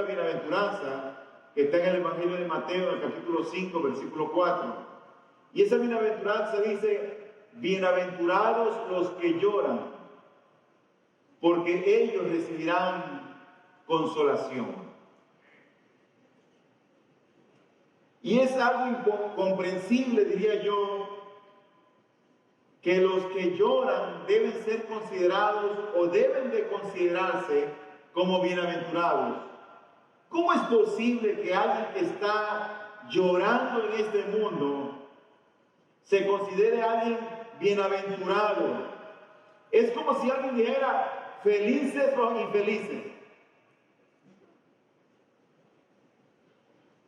bienaventuranza que está en el Evangelio de Mateo, en el capítulo 5, versículo 4. Y esa bienaventuranza dice: bienaventurados los que lloran, porque ellos recibirán consolación. Y es algo incomprensible, diría yo, que los que lloran deben ser considerados o deben de considerarse como bienaventurados. ¿Cómo es posible que alguien que está llorando en este mundo se considere alguien bienaventurado? Es como si alguien dijera felices o infelices.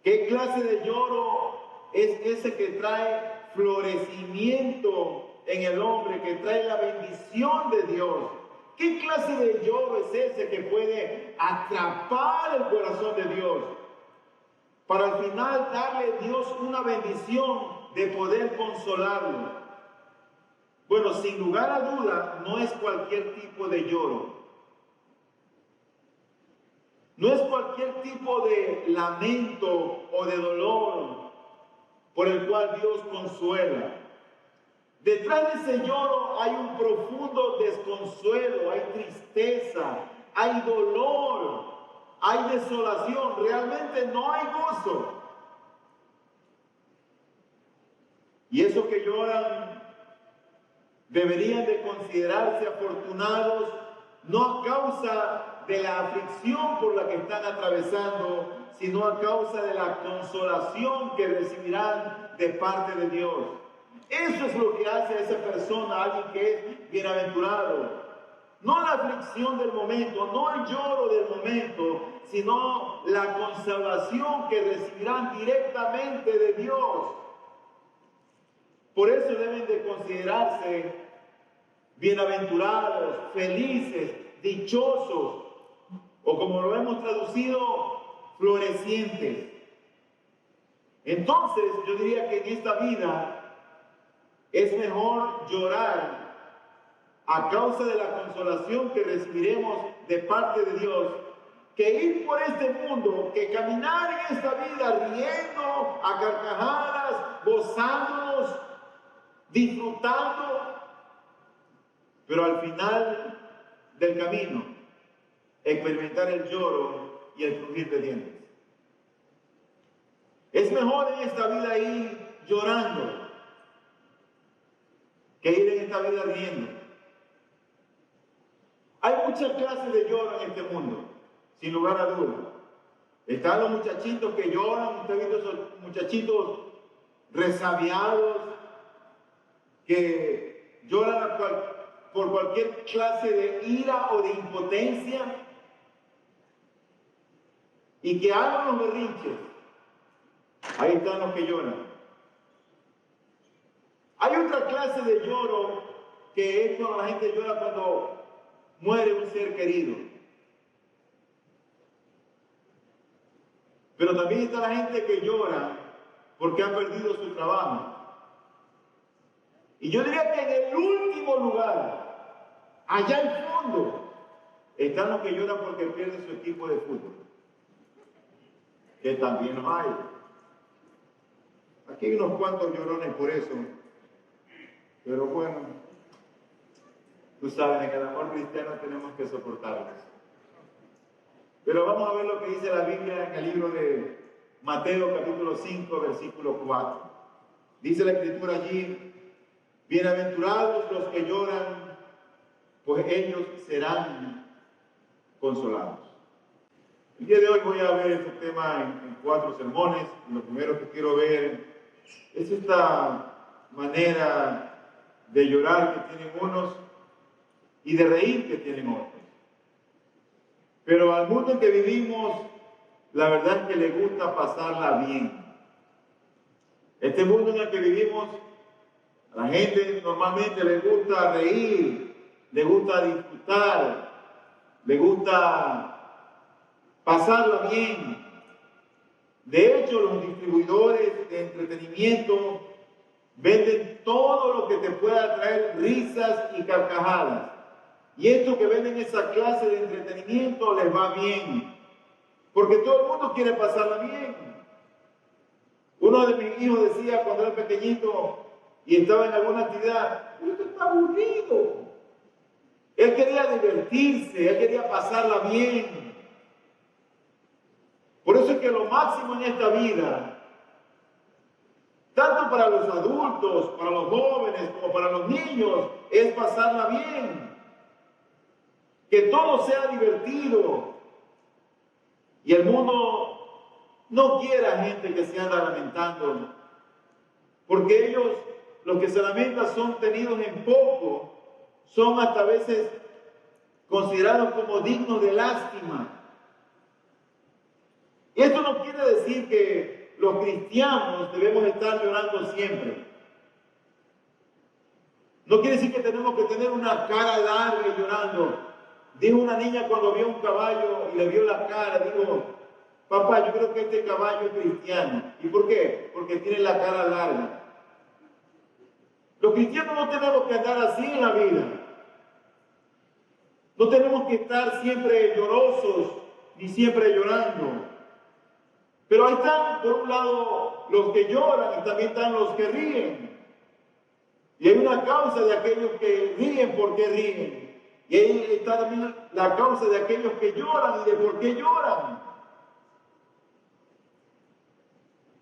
¿Qué clase de lloro es ese que trae florecimiento en el hombre, que trae la bendición de Dios? ¿Qué clase de lloro es ese que puede atrapar el corazón de Dios para al final darle a Dios una bendición de poder consolarlo? Bueno, sin lugar a duda, no es cualquier tipo de lloro. No es cualquier tipo de lamento o de dolor por el cual Dios consuela. Detrás de ese lloro hay un profundo desconsuelo, hay tristeza, hay dolor, hay desolación. Realmente no hay gozo. Y esos que lloran deberían de considerarse afortunados, no a causa de la aflicción por la que están atravesando, sino a causa de la consolación que recibirán de parte de Dios. Eso es lo que hace a esa persona, alguien que es bienaventurado. No la aflicción del momento, no el lloro del momento, sino la consolación que recibirán directamente de Dios. Por eso deben de considerarse bienaventurados, felices, dichosos, o como lo hemos traducido, florecientes. Entonces, yo diría que en esta vida es mejor llorar a causa de la consolación que recibiremos de parte de Dios, que ir por este mundo, que caminar en esta vida riendo a carcajadas, gozándonos, disfrutando, pero al final del camino experimentar el lloro y el crujir de dientes. Es mejor en esta vida ir llorando que ir en esta vida riendo. Hay muchas clases de lloro en este mundo, sin lugar a dudas. Están los muchachitos que lloran, usted ha visto esos muchachitos resabiados que lloran por cualquier clase de ira o de impotencia y que hagan los berrinches. Ahí están los que lloran. Hay otra clase de lloro que es cuando la gente llora cuando muere un ser querido. Pero también está la gente que llora porque ha perdido su trabajo. Y yo diría que en el último lugar, allá al fondo, están los que lloran porque pierden su equipo de fútbol. Que también los hay. Aquí hay unos cuantos llorones por eso. Pero bueno, tú sabes, en el amor cristiano tenemos que soportarlos. Pero vamos a ver lo que dice la Biblia en el libro de Mateo capítulo 5, versículo 4. Dice la Escritura allí: bienaventurados los que lloran, pues ellos serán consolados. El día de hoy voy a ver este tema en 4 sermones. Y lo primero que quiero ver es esta manera de llorar que tienen unos y de reír que tienen otros. Pero al mundo en que vivimos, la verdad es que le gusta pasarla bien. Este mundo en el que vivimos, a la gente normalmente le gusta reír, le gusta disfrutar, le gusta pasarla bien. De hecho, los distribuidores de entretenimiento venden todo lo que te pueda traer risas y carcajadas. Y esto que venden esa clase de entretenimiento les va bien. Porque todo el mundo quiere pasarla bien. Uno de mis hijos decía cuando era pequeñito y estaba en alguna actividad, esto está aburrido. Él quería divertirse, él quería pasarla bien. Por eso es que lo máximo en esta vida, tanto para los adultos, para los jóvenes, como para los niños, es pasarla bien. Que todo sea divertido. Y el mundo no quiere a gente que se anda lamentando. Porque ellos, los que se lamentan, son tenidos en poco, son hasta a veces considerados como dignos de lástima. Y esto no quiere decir que los cristianos debemos estar llorando siempre. No quiere decir que tenemos que tener una cara larga y llorando. Dijo una niña cuando vio un caballo y le vio la cara, dijo, papá, yo creo que este caballo es cristiano. ¿Y por qué? Porque tiene la cara larga. Los cristianos no tenemos que andar así en la vida. No tenemos que estar siempre llorosos ni siempre llorando. Pero ahí están, por un lado, los que lloran y también están los que ríen. Y hay una causa de aquellos que ríen porque ríen. Y ahí está también la causa de aquellos que lloran y de por qué lloran.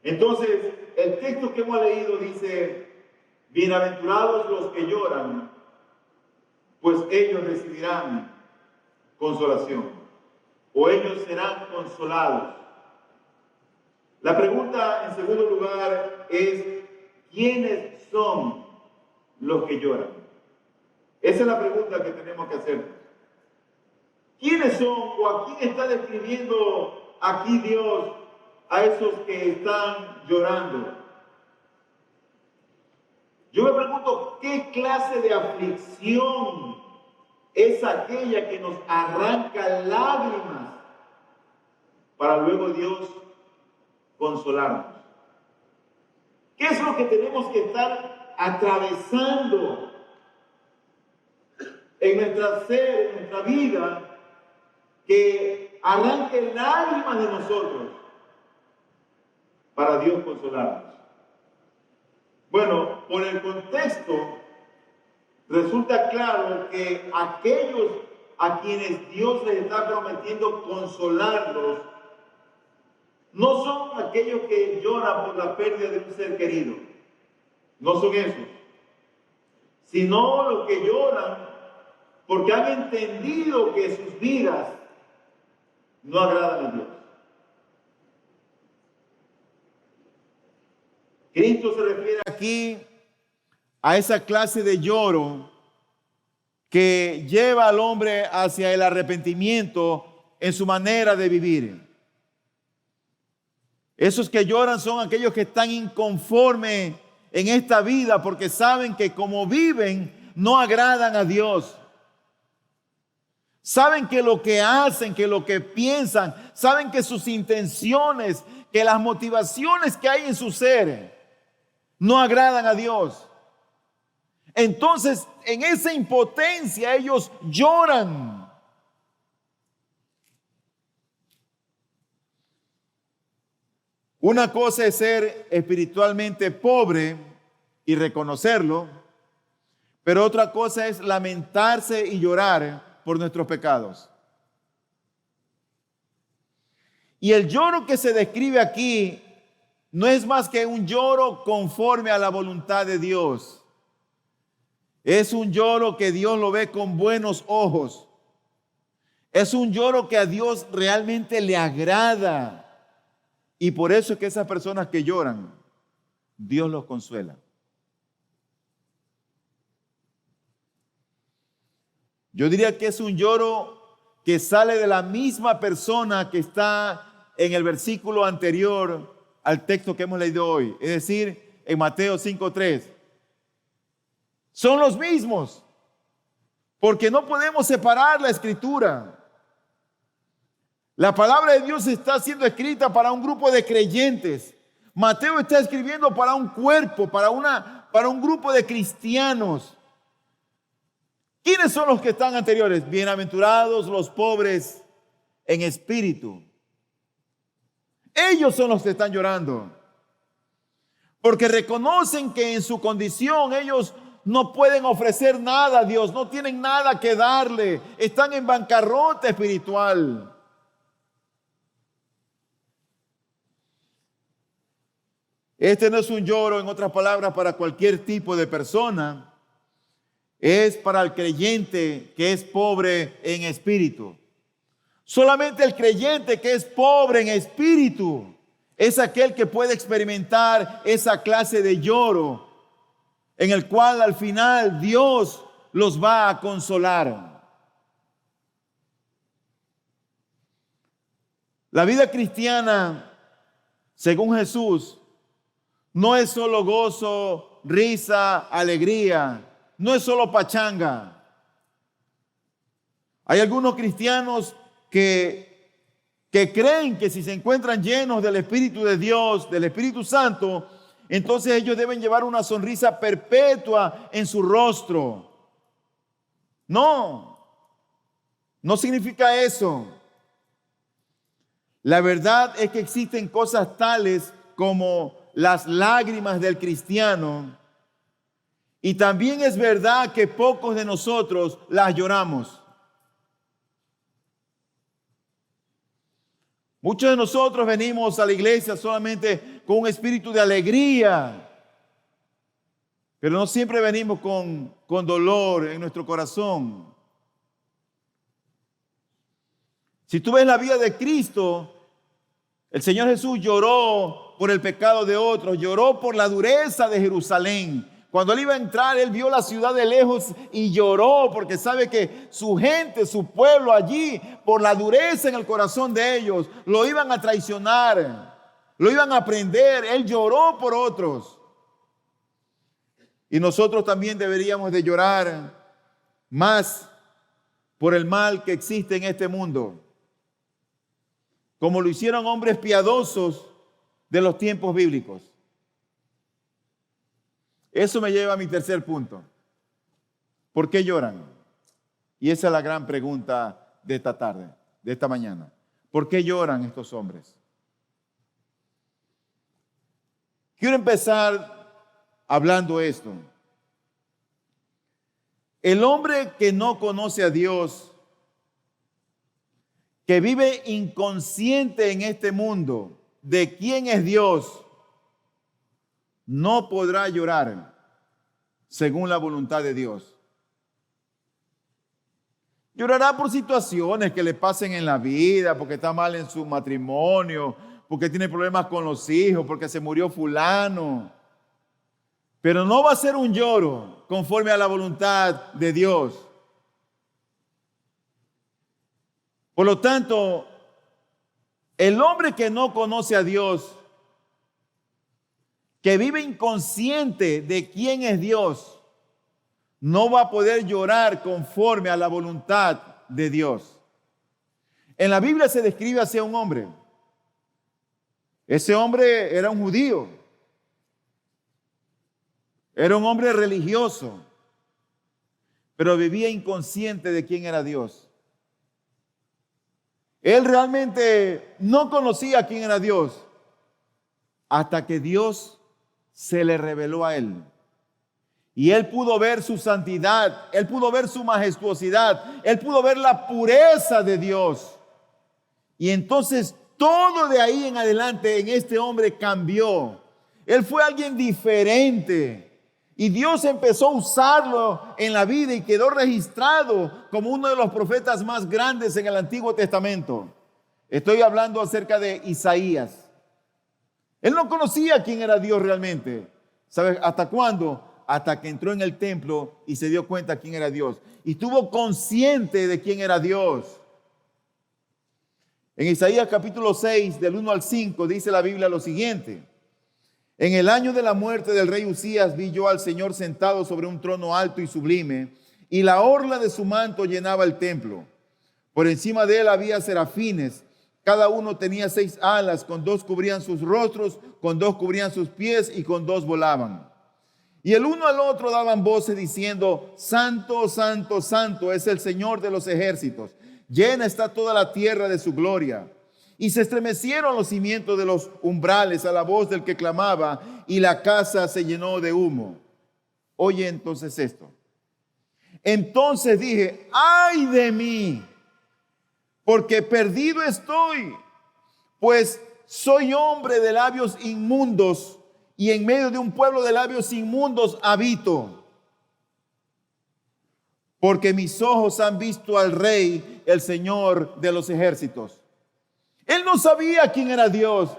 Entonces, el texto que hemos leído dice, bienaventurados los que lloran, pues ellos recibirán consolación, o ellos serán consolados. La pregunta, en segundo lugar, es, ¿quiénes son los que lloran? Esa es la pregunta que tenemos que hacer. ¿Quiénes son o a quién está describiendo aquí Dios a esos que están llorando? Yo me pregunto, ¿qué clase de aflicción es aquella que nos arranca lágrimas para luego Dios consolarnos? ¿Qué es lo que tenemos que estar atravesando en nuestra ser, en nuestra vida, que arranque lágrimas de nosotros para Dios consolarnos? Bueno, por el contexto, resulta claro que aquellos a quienes Dios les está prometiendo consolarlos, no son aquellos que lloran por la pérdida de un ser querido, no son esos, sino los que lloran porque han entendido que sus vidas no agradan a Dios. Cristo se refiere aquí a esa clase de lloro que lleva al hombre hacia el arrepentimiento en su manera de vivir. Esos que lloran son aquellos que están inconformes en esta vida porque saben que como viven no agradan a Dios. Saben que lo que hacen, que lo que piensan, saben que sus intenciones, que las motivaciones que hay en su ser no agradan a Dios. Entonces, en esa impotencia ellos lloran. Una cosa es ser espiritualmente pobre y reconocerlo, pero otra cosa es lamentarse y llorar por nuestros pecados. Y el lloro que se describe aquí no es más que un lloro conforme a la voluntad de Dios. Es un lloro que Dios lo ve con buenos ojos. Es un lloro que a Dios realmente le agrada. Y por eso es que esas personas que lloran, Dios los consuela. Yo diría que es un lloro que sale de la misma persona que está en el versículo anterior al texto que hemos leído hoy. Es decir, en Mateo 5:3. Son los mismos, porque no podemos separar la escritura. La palabra de Dios está siendo escrita para un grupo de creyentes. Mateo está escribiendo para un cuerpo, para un grupo de cristianos. ¿Quiénes son los que están anteriores? Bienaventurados los pobres en espíritu. Ellos son los que están llorando. Porque reconocen que en su condición ellos no pueden ofrecer nada a Dios, no tienen nada que darle, están en bancarrota espiritual. Este no es un lloro, en otras palabras, para cualquier tipo de persona. Es para el creyente que es pobre en espíritu. Solamente el creyente que es pobre en espíritu es aquel que puede experimentar esa clase de lloro en el cual al final Dios los va a consolar. La vida cristiana, según Jesús, no es solo gozo, risa, alegría, no es solo pachanga. Hay algunos cristianos que creen que si se encuentran llenos del Espíritu de Dios, del Espíritu Santo, entonces ellos deben llevar una sonrisa perpetua en su rostro. No significa eso. La verdad es que existen cosas tales como las lágrimas del cristiano, y también es verdad que pocos de nosotros las lloramos. Muchos de nosotros venimos a la iglesia solamente con un espíritu de alegría, pero no siempre venimos con dolor en nuestro corazón. Si tú ves la vida de Cristo, el Señor Jesús lloró por el pecado de otros, lloró por la dureza de Jerusalén. Cuando Él iba a entrar, Él vio la ciudad de lejos y lloró porque sabe que su gente, su pueblo allí, por la dureza en el corazón de ellos, lo iban a traicionar, lo iban a prender. Él lloró por otros. Y nosotros también deberíamos de llorar más por el mal que existe en este mundo, como lo hicieron hombres piadosos de los tiempos bíblicos. Eso me lleva a mi tercer punto. ¿Por qué lloran? Y esa es la gran pregunta de esta tarde, de esta mañana. ¿Por qué lloran estos hombres? Quiero empezar hablando esto. El hombre que no conoce a Dios, que vive inconsciente en este mundo de quién es Dios, no podrá llorar según la voluntad de Dios. Llorará por situaciones que le pasen en la vida, porque está mal en su matrimonio, porque tiene problemas con los hijos, porque se murió fulano. Pero no va a ser un lloro conforme a la voluntad de Dios. Por lo tanto, el hombre que no conoce a Dios, que vive inconsciente de quién es Dios, no va a poder llorar conforme a la voluntad de Dios. En la Biblia se describe hacia un hombre. Ese hombre era un judío. Era un hombre religioso, pero vivía inconsciente de quién era Dios. Él realmente no conocía quién era Dios hasta que Dios se le reveló a él. Y él pudo ver su santidad, él pudo ver su majestuosidad, él pudo ver la pureza de Dios. Y entonces todo de ahí en adelante en este hombre cambió. Él fue alguien diferente. Y Dios empezó a usarlo en la vida y quedó registrado como uno de los profetas más grandes en el Antiguo Testamento. Estoy hablando acerca de Isaías. Él no conocía quién era Dios realmente. ¿Sabes hasta cuándo? Hasta que entró en el templo y se dio cuenta quién era Dios. Y estuvo consciente de quién era Dios. En Isaías capítulo 6, del 1 al 5, dice la Biblia lo siguiente. En el año de la muerte del rey Usías vi yo al Señor sentado sobre un trono alto y sublime, y la orla de su manto llenaba el templo. Por encima de él había serafines. Cada uno tenía 6 alas, con 2 cubrían sus rostros, con 2 cubrían sus pies y con 2 volaban. Y el uno al otro daban voces diciendo: Santo, santo, santo es el Señor de los ejércitos. Llena está toda la tierra de su gloria. y se estremecieron los cimientos de los umbrales a la voz del que clamaba, y la casa se llenó de humo. Oye entonces esto. Entonces dije, ¡ay de mí! Porque perdido estoy, pues soy hombre de labios inmundos, y en medio de un pueblo de labios inmundos habito. Porque mis ojos han visto al Rey, el Señor de los ejércitos. Él no sabía quién era Dios.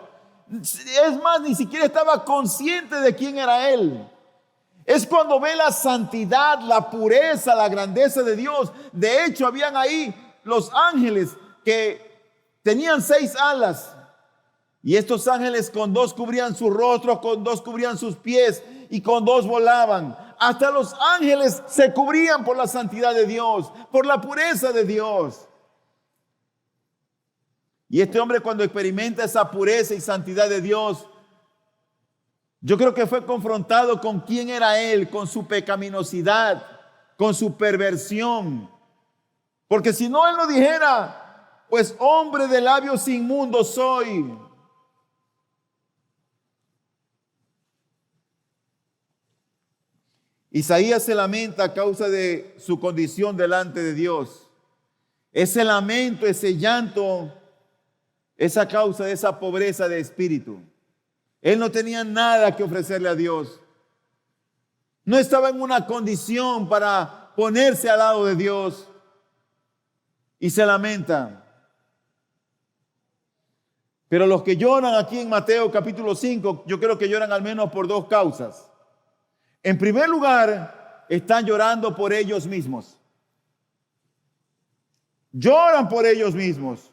Es más, ni siquiera estaba consciente de quién era Él. Es cuando ve la santidad, la pureza, la grandeza de Dios. De hecho, habían ahí los ángeles que tenían 6 alas. Y estos ángeles con 2 cubrían sus rostros, con 2 cubrían sus pies y con 2 volaban. Hasta los ángeles se cubrían por la santidad de Dios, por la pureza de Dios. Y este hombre, cuando experimenta esa pureza y santidad de Dios, yo creo que fue confrontado con quién era él, con su pecaminosidad, con su perversión. Porque si no, él no dijera, pues hombre de labios inmundos soy. Isaías se lamenta a causa de su condición delante de Dios. Ese lamento, ese llanto, es a causa de esa pobreza de espíritu. Él no tenía nada que ofrecerle a Dios. No estaba en una condición para ponerse al lado de Dios. Y se lamenta. Pero los que lloran aquí en Mateo capítulo 5, yo creo que lloran al menos por 2 causas. En primer lugar, están llorando por ellos mismos. Lloran por ellos mismos.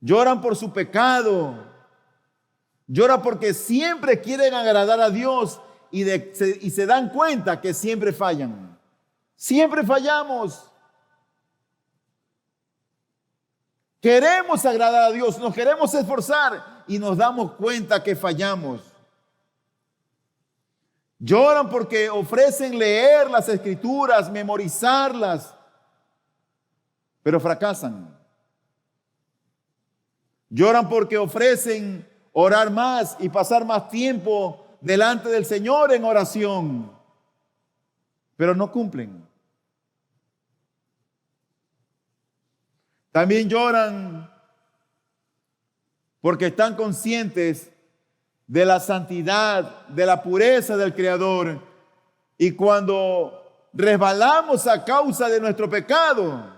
Lloran por su pecado. Lloran porque siempre quieren agradar a Dios y se dan cuenta que siempre fallan. Siempre fallamos. Queremos agradar a Dios, nos queremos esforzar y nos damos cuenta que fallamos. Lloran porque ofrecen leer las escrituras, memorizarlas, pero fracasan. Lloran porque ofrecen orar más y pasar más tiempo delante del Señor en oración, pero no cumplen. También lloran porque están conscientes de la santidad, de la pureza del Creador. Y cuando resbalamos a causa de nuestro pecado,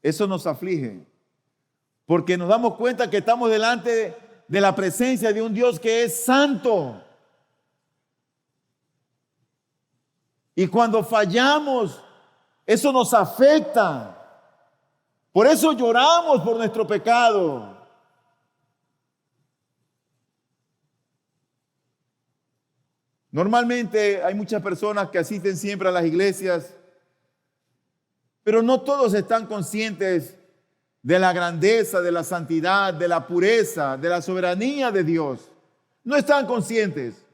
eso nos aflige. Porque nos damos cuenta que estamos delante de la presencia de un Dios que es santo. Y cuando fallamos, eso nos afecta. Por eso lloramos por nuestro pecado. Normalmente hay muchas personas que asisten siempre a las iglesias, pero no todos están conscientes de la grandeza, de la santidad, de la pureza, de la soberanía de Dios. No están conscientes.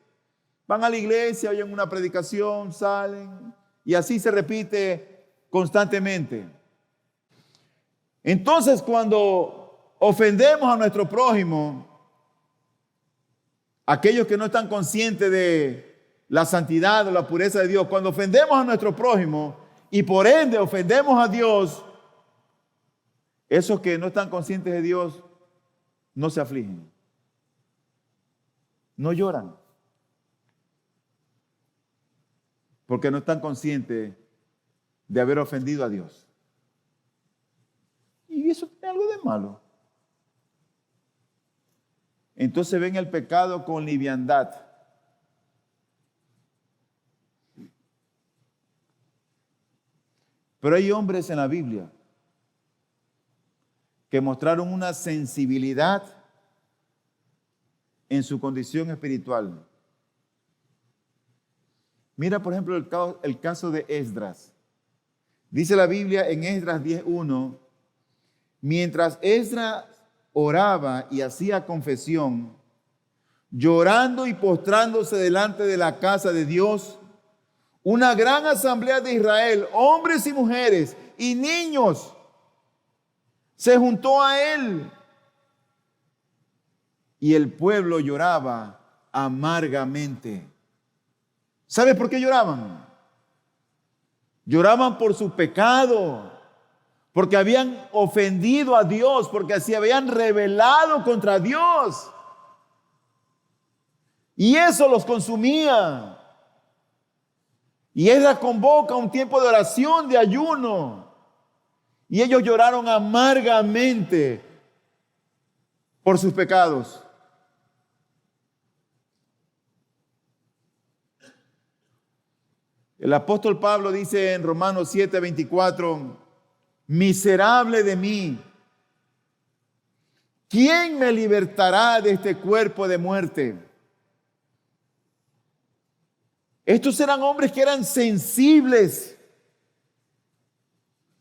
Van a la iglesia, oyen una predicación, salen, y así se repite constantemente. Entonces, cuando ofendemos a nuestro prójimo, aquellos que no están conscientes de la santidad o la pureza de Dios, cuando ofendemos a nuestro prójimo y por ende ofendemos a Dios, esos que no están conscientes de Dios no se afligen, no lloran, porque no están conscientes de haber ofendido a Dios. Y eso tiene algo de malo. Entonces ven el pecado con liviandad. Pero hay hombres en la Biblia que mostraron una sensibilidad en su condición espiritual. Mira, por ejemplo, el caso de Esdras. Dice la Biblia en Esdras 10:1, mientras Esdras oraba y hacía confesión, llorando y postrándose delante de la casa de Dios, una gran asamblea de Israel, hombres y mujeres y niños, se juntó a él. Y el pueblo lloraba amargamente. ¿Sabe por qué lloraban? Lloraban por su pecado, porque habían ofendido a Dios, porque se habían rebelado contra Dios. Y eso los consumía. Y Esdras convoca un tiempo de oración, de ayuno. Y ellos lloraron amargamente por sus pecados. El apóstol Pablo dice en Romanos 7:24, miserable de mí, ¿quién me libertará de este cuerpo de muerte? Estos eran hombres que eran sensibles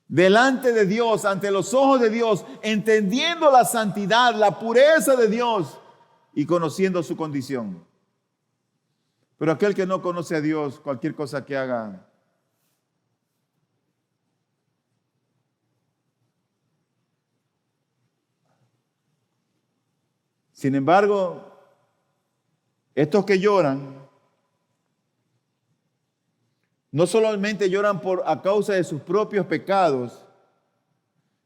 delante de Dios, ante los ojos de Dios, entendiendo la santidad, la pureza de Dios y conociendo su condición. Pero aquel que no conoce a Dios, cualquier cosa que haga, sin embargo, estos que lloran, no solamente lloran a causa de sus propios pecados,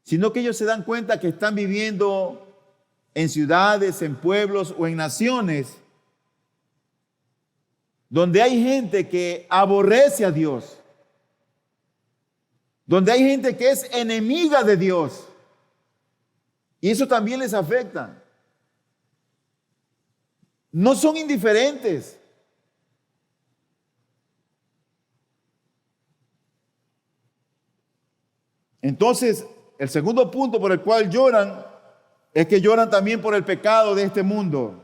sino que ellos se dan cuenta que están viviendo en ciudades, en pueblos o en naciones donde hay gente que aborrece a Dios, donde hay gente que es enemiga de Dios, y eso también les afecta. No son indiferentes. Entonces, el segundo punto por el cual lloran es que lloran también por el pecado de este mundo.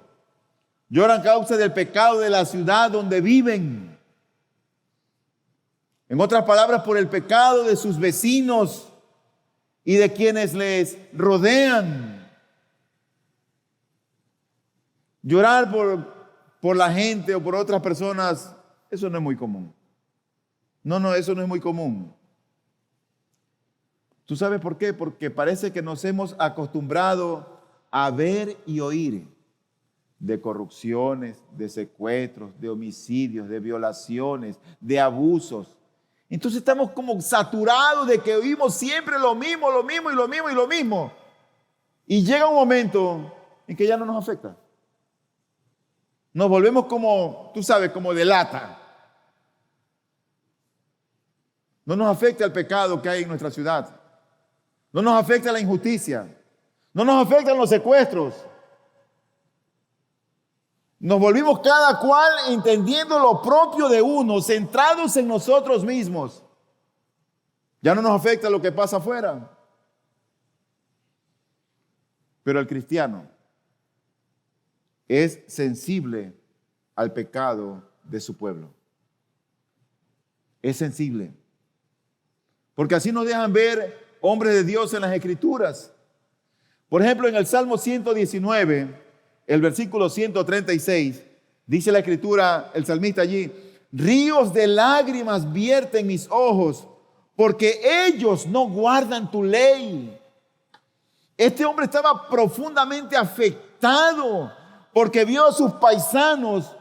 Lloran a causa del pecado de la ciudad donde viven. En otras palabras, por el pecado de sus vecinos y de quienes les rodean. Llorar por la gente o por otras personas, eso no es muy común. No, eso no es muy común. ¿Tú sabes por qué? Porque parece que nos hemos acostumbrado a ver y oír de corrupciones, de secuestros, de homicidios, de violaciones, de abusos. Entonces estamos como saturados de que oímos siempre lo mismo, lo mismo y lo mismo y lo mismo. Y llega un momento en que ya no nos afecta. Nos volvemos como, tú sabes, como de lata. No nos afecta el pecado que hay en nuestra ciudad. No nos afecta la injusticia. No nos afectan los secuestros. Nos volvimos cada cual entendiendo lo propio de uno, centrados en nosotros mismos. Ya no nos afecta lo que pasa afuera. Pero el cristiano es sensible al pecado de su pueblo. Es sensible. Porque así nos dejan ver hombres de Dios en las Escrituras. Por ejemplo, en el Salmo 119, el versículo 136, dice la Escritura, el salmista allí, ríos de lágrimas vierten mis ojos, porque ellos no guardan tu ley. Este hombre estaba profundamente afectado porque vio a sus paisanos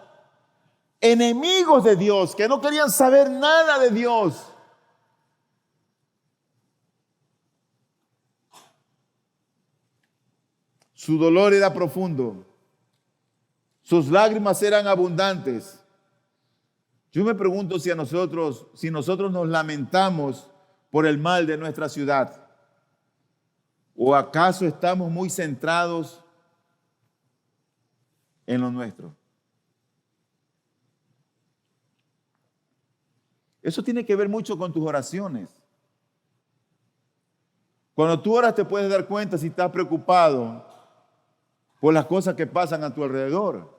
enemigos de Dios, que no querían saber nada de Dios. Su dolor era profundo. Sus lágrimas eran abundantes. Yo me pregunto si nosotros nos lamentamos por el mal de nuestra ciudad, o acaso estamos muy centrados en lo nuestro. Eso tiene que ver mucho con tus oraciones. Cuando tú oras te puedes dar cuenta si estás preocupado por las cosas que pasan a tu alrededor.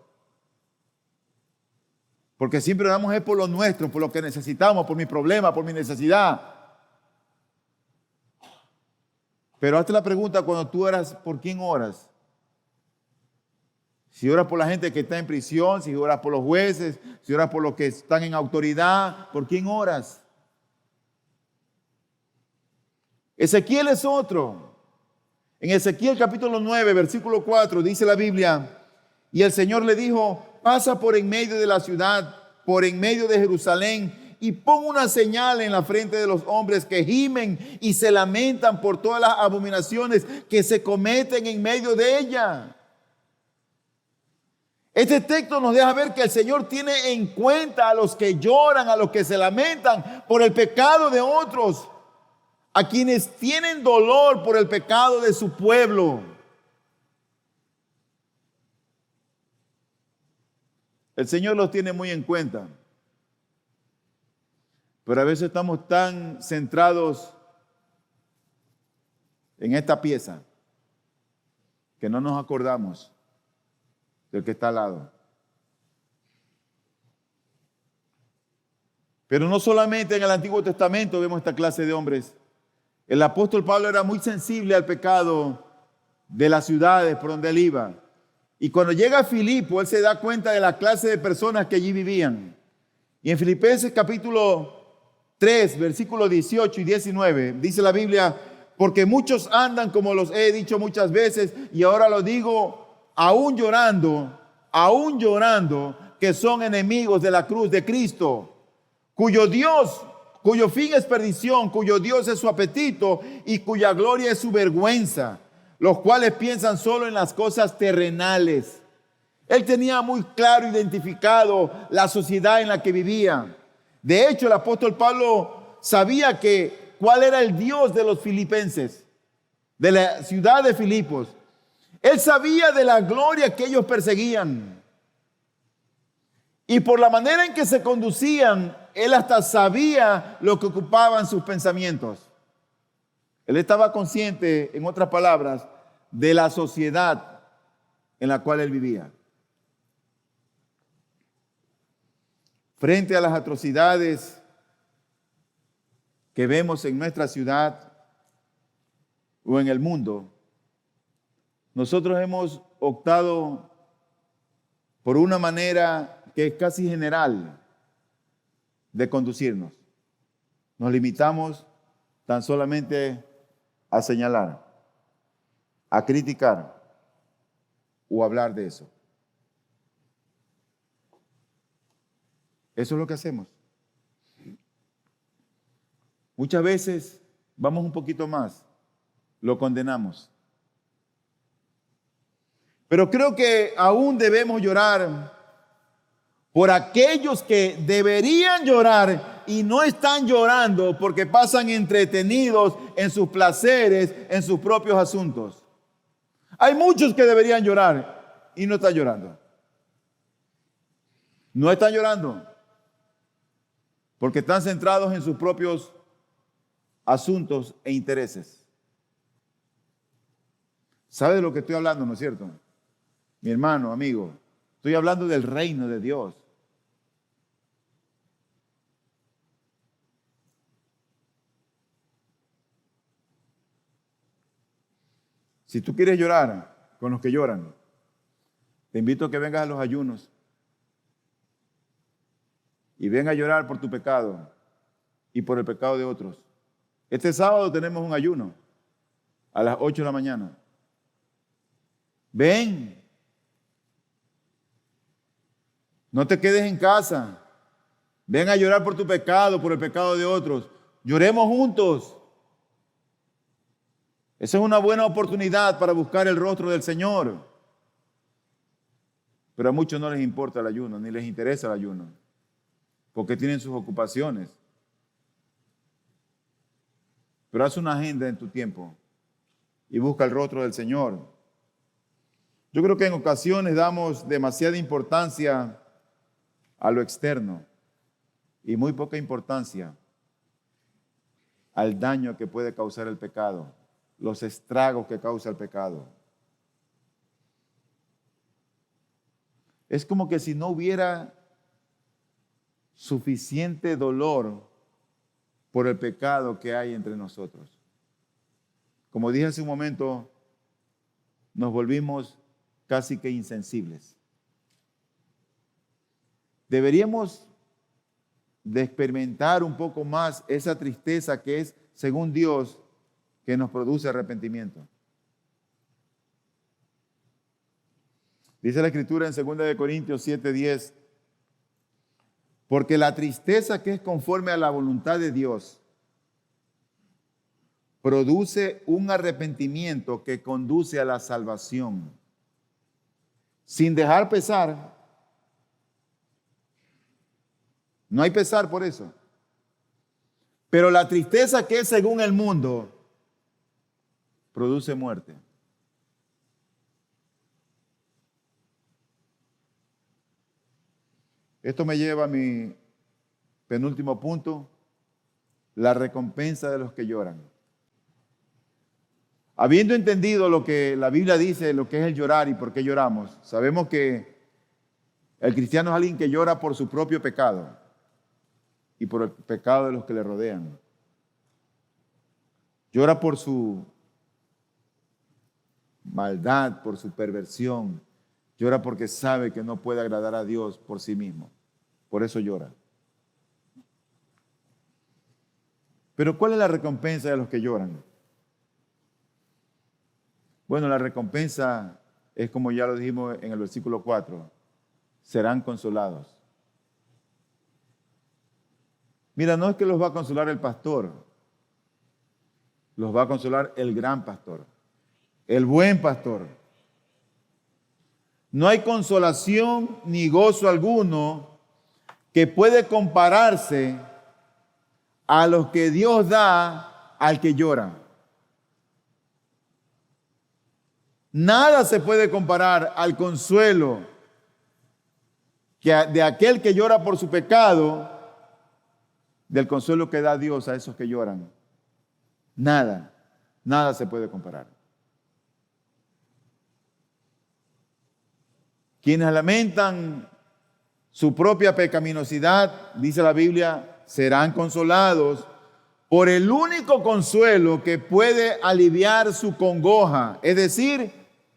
Porque siempre oramos es por lo nuestro, por lo que necesitamos, por mi problema, por mi necesidad. Pero hazte la pregunta cuando tú oras, ¿por quién oras? Si oras por la gente que está en prisión, si oras por los jueces, si oras por los que están en autoridad, ¿por quién oras? Ezequiel es otro. En Ezequiel capítulo 9, versículo 4, dice la Biblia, y el Señor le dijo, pasa por en medio de la ciudad, por en medio de Jerusalén, y pon una señal en la frente de los hombres que gimen y se lamentan por todas las abominaciones que se cometen en medio de ella. Este texto nos deja ver que el Señor tiene en cuenta a los que lloran, a los que se lamentan por el pecado de otros, a quienes tienen dolor por el pecado de su pueblo. El Señor los tiene muy en cuenta. Pero a veces estamos tan centrados en esta pieza que no nos acordamos del que está al lado. Pero no solamente en el Antiguo Testamento vemos esta clase de hombres. El apóstol Pablo era muy sensible al pecado de las ciudades por donde él iba. Y cuando llega a Filipo, él se da cuenta de la clase de personas que allí vivían. Y en Filipenses capítulo 3, versículos 18 y 19, dice la Biblia, porque muchos andan como los he dicho muchas veces, y ahora lo digo aún llorando, que son enemigos de la cruz de Cristo, cuyo fin es perdición, cuyo Dios es su apetito y cuya gloria es su vergüenza, los cuales piensan solo en las cosas terrenales. Él tenía muy claro identificado la sociedad en la que vivía. De hecho, el apóstol Pablo sabía cuál era el Dios de los filipenses, de la ciudad de Filipos. Él sabía de la gloria que ellos perseguían. Y por la manera en que se conducían, él hasta sabía lo que ocupaban sus pensamientos. Él estaba consciente, en otras palabras, de la sociedad en la cual él vivía. Frente a las atrocidades que vemos en nuestra ciudad o en el mundo, nosotros hemos optado por una manera que es casi general de conducirnos. Nos limitamos tan solamente a señalar, a criticar o hablar de eso. Eso es lo que hacemos. Muchas veces vamos un poquito más, lo condenamos. Pero creo que aún debemos llorar por aquellos que deberían llorar y no están llorando porque pasan entretenidos en sus placeres, en sus propios asuntos. Hay muchos que deberían llorar y no están llorando. No están llorando porque están centrados en sus propios asuntos e intereses. ¿Sabe de lo que estoy hablando, no es cierto? Mi hermano, amigo, estoy hablando del reino de Dios. Si tú quieres llorar con los que lloran, te invito a que vengas a los ayunos y venga a llorar por tu pecado y por el pecado de otros. Este sábado tenemos un ayuno a las 8 de la mañana. Ven. No te quedes en casa. Ven a llorar por tu pecado, por el pecado de otros. Lloremos juntos. Esa es una buena oportunidad para buscar el rostro del Señor. Pero a muchos no les importa el ayuno, ni les interesa el ayuno, porque tienen sus ocupaciones. Pero haz una agenda en tu tiempo y busca el rostro del Señor. Yo creo que en ocasiones damos demasiada importancia a lo externo y muy poca importancia al daño que puede causar el pecado, los estragos que causa el pecado. Es como que si no hubiera suficiente dolor por el pecado que hay entre nosotros. Como dije hace un momento, nos volvimos casi que insensibles. Deberíamos de experimentar un poco más esa tristeza que es, según Dios, que nos produce arrepentimiento. Dice la Escritura en 2 Corintios 7:10, porque la tristeza que es conforme a la voluntad de Dios produce un arrepentimiento que conduce a la salvación, sin dejar pesar. No hay pesar por eso. Pero la tristeza que es según el mundo produce muerte. Esto me lleva a mi penúltimo punto, la recompensa de los que lloran. Habiendo entendido lo que la Biblia dice, lo que es el llorar y por qué lloramos, sabemos que el cristiano es alguien que llora por su propio pecado y por el pecado de los que le rodean. Llora por su maldad, por su perversión. Llora porque sabe que no puede agradar a Dios por sí mismo. Por eso llora. Pero ¿cuál es la recompensa de los que lloran? Bueno, la recompensa es como ya lo dijimos en el versículo 4. Serán consolados. Mira, no es que los va a consolar el pastor. Los va a consolar el gran pastor. El buen pastor. No hay consolación ni gozo alguno que puede compararse a los que Dios da al que llora. Nada se puede comparar al consuelo de aquel que llora por su pecado, del consuelo que da Dios a esos que lloran. Nada se puede comparar. Quienes lamentan su propia pecaminosidad, dice la Biblia, serán consolados por el único consuelo que puede aliviar su congoja, es decir,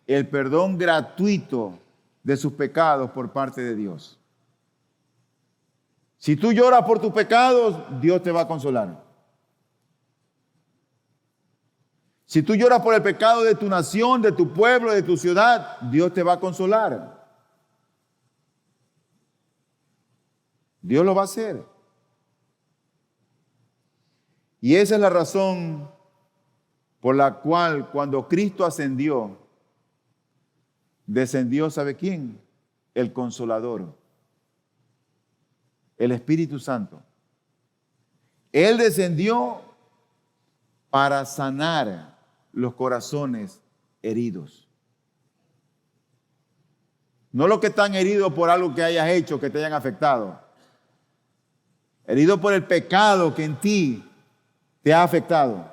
el perdón gratuito de sus pecados por parte de Dios. Si tú lloras por tus pecados, Dios te va a consolar. Si tú lloras por el pecado de tu nación, de tu pueblo, de tu ciudad, Dios te va a consolar. Dios lo va a hacer. Y esa es la razón por la cual cuando Cristo ascendió, descendió, ¿sabe quién? El Consolador, el Espíritu Santo. Él descendió para sanar los corazones heridos. No los que están heridos por algo que hayas hecho, que te hayan afectado. Herido por el pecado que en ti te ha afectado.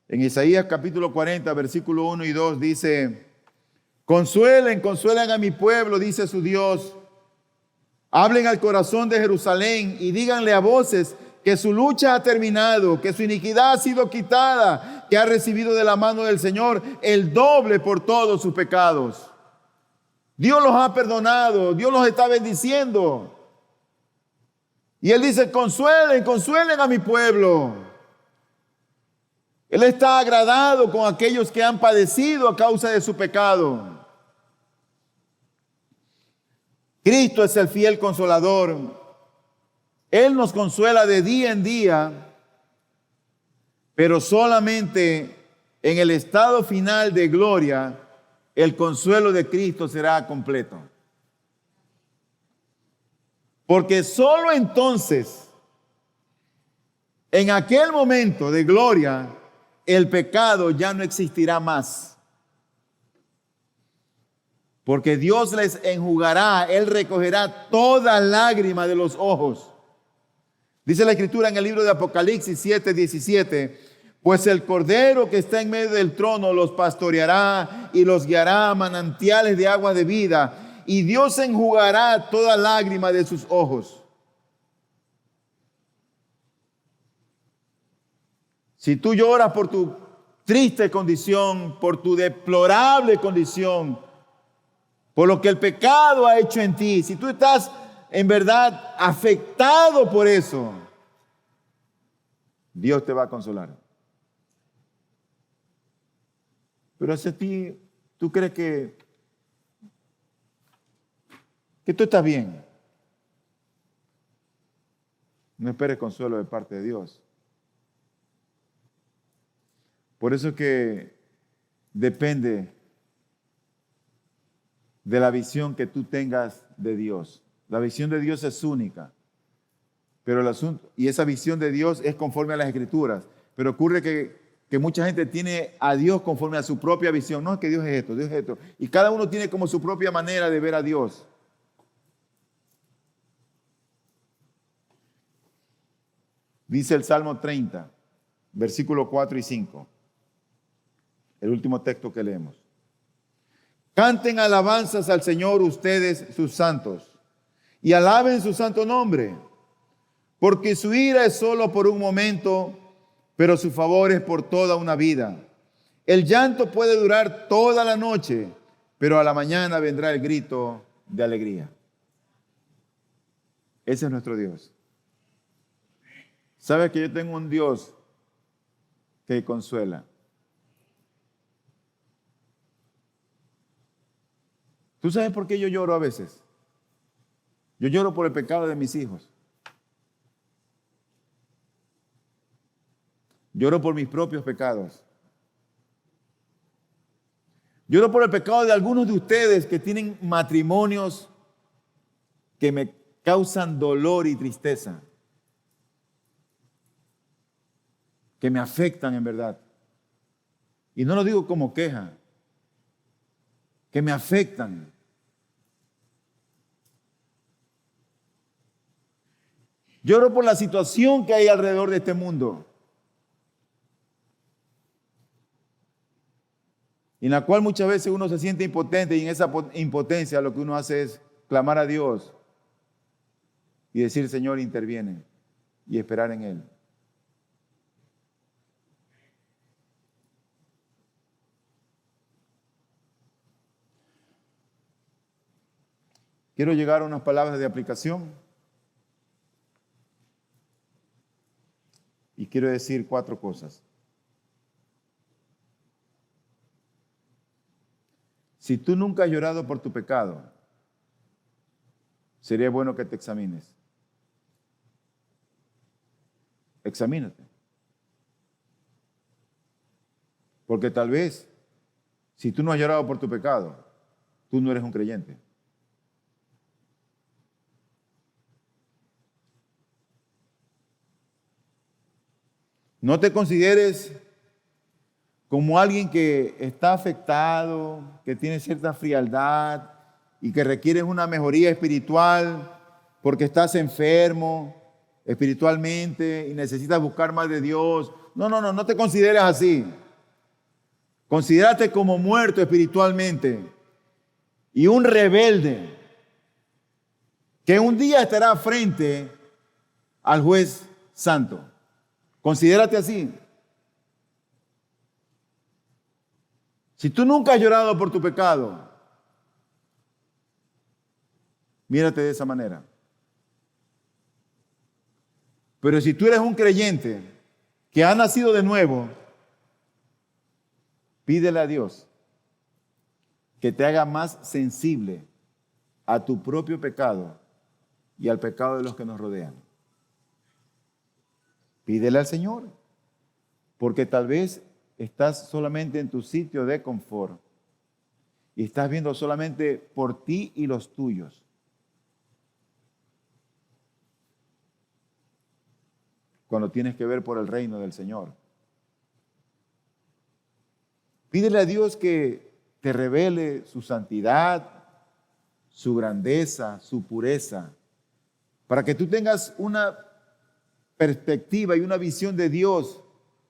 En Isaías capítulo 40, versículo 1 y 2 dice: consuelen a mi pueblo, dice su Dios. Hablen al corazón de Jerusalén y díganle a voces que su lucha ha terminado, que su iniquidad ha sido quitada, que ha recibido de la mano del Señor el doble por todos sus pecados. Dios los ha perdonado, Dios los está bendiciendo. Y Él dice: consuelen a mi pueblo. Él está agradado con aquellos que han padecido a causa de su pecado. Cristo es el fiel consolador. Él nos consuela de día en día, pero solamente en el estado final de gloria, el consuelo de Cristo será completo. Porque solo entonces, en aquel momento de gloria, el pecado ya no existirá más. Porque Dios les enjugará, Él recogerá toda lágrima de los ojos. Dice la Escritura en el libro de Apocalipsis 7:17, pues el Cordero que está en medio del trono los pastoreará y los guiará a manantiales de agua de vida, y Dios enjugará toda lágrima de sus ojos. Si tú lloras por tu triste condición, por tu deplorable condición, por lo que el pecado ha hecho en ti, si tú estás en verdad afectado por eso, Dios te va a consolar. Pero si a ti, tú crees que tú estás bien, no esperes consuelo de parte de Dios. Por eso que depende de la visión que tú tengas de Dios. La visión de Dios es única. Pero el asunto, y esa visión de Dios es conforme a las Escrituras. Pero ocurre que mucha gente tiene a Dios conforme a su propia visión. No es que Dios es esto, Dios es esto. Y cada uno tiene como su propia manera de ver a Dios. Dice el Salmo 30, versículos 4 y 5. El último texto que leemos. Canten alabanzas al Señor ustedes, sus santos, y alaben su santo nombre, porque su ira es solo por un momento, pero su favor es por toda una vida. El llanto puede durar toda la noche, pero a la mañana vendrá el grito de alegría. Ese es nuestro Dios. ¿Sabes que yo tengo un Dios que consuela? ¿Tú sabes por qué yo lloro a veces? Yo lloro por el pecado de mis hijos. Lloro por mis propios pecados. Lloro por el pecado de algunos de ustedes que tienen matrimonios que me causan dolor y tristeza, que me afectan en verdad. Y no lo digo como queja, que me afectan. Lloro por la situación que hay alrededor de este mundo, en la cual muchas veces uno se siente impotente, y en esa impotencia lo que uno hace es clamar a Dios y decir: Señor, interviene, y esperar en Él. Quiero llegar a unas palabras de aplicación y quiero decir 4 cosas. Si tú nunca has llorado por tu pecado, sería bueno que te examines. Examínate. Porque tal vez, si tú no has llorado por tu pecado, tú no eres un creyente. No te consideres como alguien que está afectado, que tiene cierta frialdad y que requieres una mejoría espiritual porque estás enfermo espiritualmente y necesitas buscar más de Dios. No te consideres así. Considérate como muerto espiritualmente y un rebelde que un día estará frente al juez santo. Considérate así. Si tú nunca has llorado por tu pecado, mírate de esa manera. Pero si tú eres un creyente que ha nacido de nuevo, pídele a Dios que te haga más sensible a tu propio pecado y al pecado de los que nos rodean. Pídele al Señor, porque tal vez estás solamente en tu sitio de confort y estás viendo solamente por ti y los tuyos. Cuando tienes que ver por el reino del Señor. Pídele a Dios que te revele su santidad, su grandeza, su pureza, para que tú tengas una perspectiva y una visión de Dios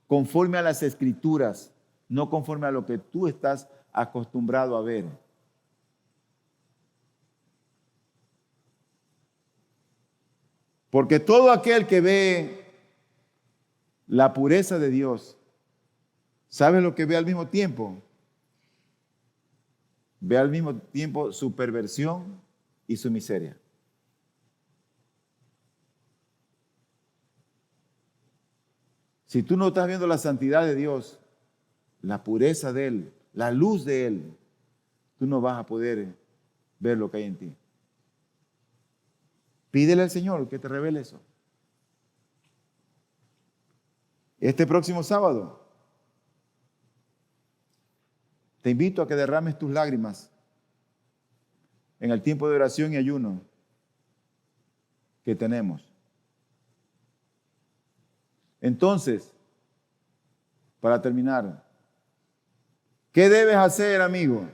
conforme a las Escrituras, no conforme a lo que tú estás acostumbrado a ver. Porque todo aquel que ve la pureza de Dios, ¿sabe lo que ve al mismo tiempo? Ve al mismo tiempo su perversión y su miseria. Si tú no estás viendo la santidad de Dios, la pureza de Él, la luz de Él, tú no vas a poder ver lo que hay en ti. Pídele al Señor que te revele eso. Este próximo sábado, te invito a que derrames tus lágrimas en el tiempo de oración y ayuno que tenemos. Entonces, para terminar, ¿qué debes hacer, amigo?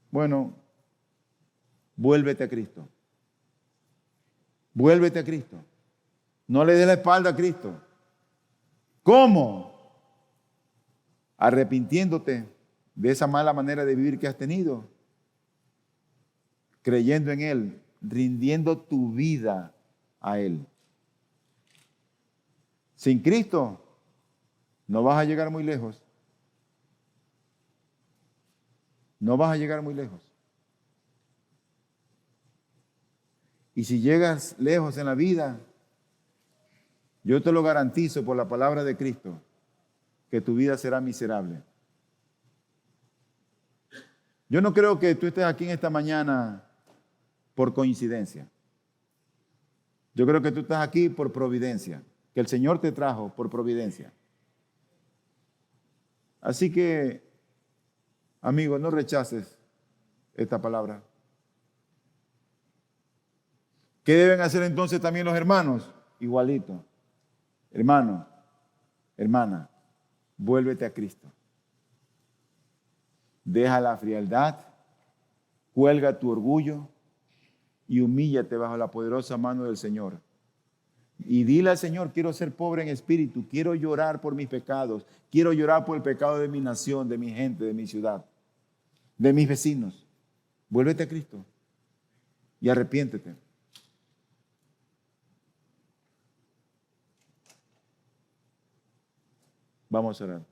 Bueno, vuélvete a Cristo. Vuélvete a Cristo. No le des la espalda a Cristo. ¿Cómo? Arrepintiéndote de esa mala manera de vivir que has tenido, creyendo en Él, rindiendo tu vida a Él. Sin Cristo no vas a llegar muy lejos. No vas a llegar muy lejos. Y si llegas lejos en la vida, yo te lo garantizo por la palabra de Cristo, que tu vida será miserable. Yo no creo que tú estés aquí en esta mañana por coincidencia. Yo creo que tú estás aquí por providencia, que el Señor te trajo por providencia. Así que, amigo, no rechaces esta palabra. ¿Qué deben hacer entonces también los hermanos? Igualito. Hermano, hermana, vuélvete a Cristo. Deja la frialdad, cuelga tu orgullo y humíllate bajo la poderosa mano del Señor. Y dile al Señor, quiero ser pobre en espíritu, quiero llorar por mis pecados, quiero llorar por el pecado de mi nación, de mi gente, de mi ciudad, de mis vecinos. Vuélvete a Cristo y arrepiéntete. Vamos a orar.